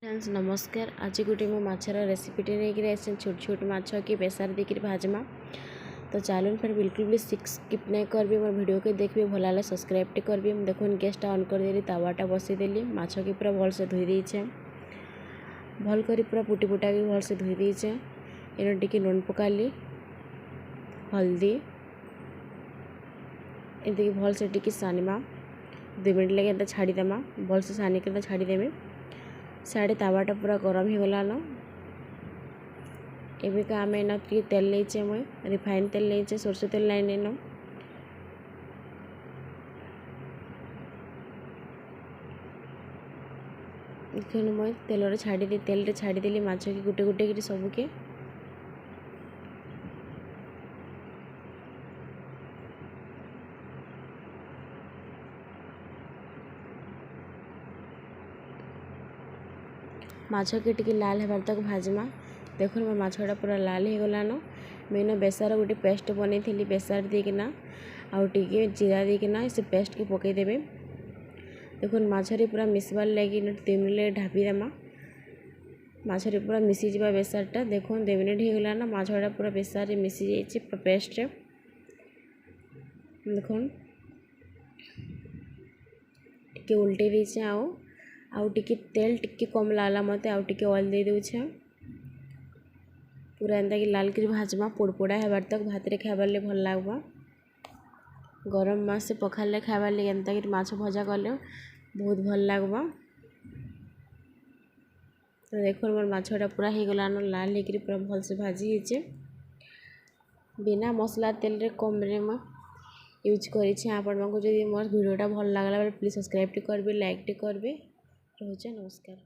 Friends नमस्कार। आज गोटे मो माछर रेसिपीटे नहीं आस छोट छोट माछ कि बेसार देकर भाजमा। तो चलून फिर बिल्कुल भी स्किप नहीं करबी, मोर वीडियो के देखबी, भल लगे सब्सक्राइब टे करबी। देखुन गैसटा ऑन कर देली, तावाटा बसईदेली, माछ की पूरा भल से धोई देछे, भल कर पूरा पुटी पुटा के भल से धोई देछे। इन टिके लुण पकाली, हल्दी एमती भल से टिके सानिमा, 2 मिनट लगे एंता छाड़ीदेमा, भल से सानिक छाड़ीदेवी। साढ़े तावाटा पूरा गरम हो गलान। एबिका आम एना तेल नहीं मुई रिफाइन तेल नहीं, सोरष तेल नहीं नेन। देखिए मुई तेल छाड़ीदेली माछ की गोटे गोटे कि सबके। माछ के टिके लाल होबार तक भाजमा। देखो मोर माछटा पूरा लाल हो गलान। मैंने बेसार गोटे पेस्ट बनी थी, बेसार देकिना आउ टिके जीरा देकिना से पेस्ट के पकईदेवे। देखो माछरे पूरा मिसबार लगी 2 मिनट ढापी देमा, माछरे पूरा मिसी जावा बेसारटा। देखो 2 मिनट हो गलान, माछटा पूरा बेसार मिसी जाइए पूरा पेस्ट। देखो टिके उल्टे दीचे आउ टिके तेल टिके कम लाला मते आउ टिके ऑयल दे दूछे। पूरा एंता कि लाल कर भाजमा, पोड़पोड़ा होबार तक भात रे खाइबार ले भल लागबा। गरम मास से पखाल ले खाइबार ले एंता कि माछ भजा कले बहुत भल लागबा। तो देखो मोर माछटा पूरा हो गलान, लाल होकर पूरा भल से भाजी होइछे। बिना मसला तेल रे कम रे मैं यूज करी। आपण मानक जदि मोर वीडियोटा भल लागला प्लीज सब्सक्राइब टे करबे, लाइक टे करबे। रोचे नमस्कार।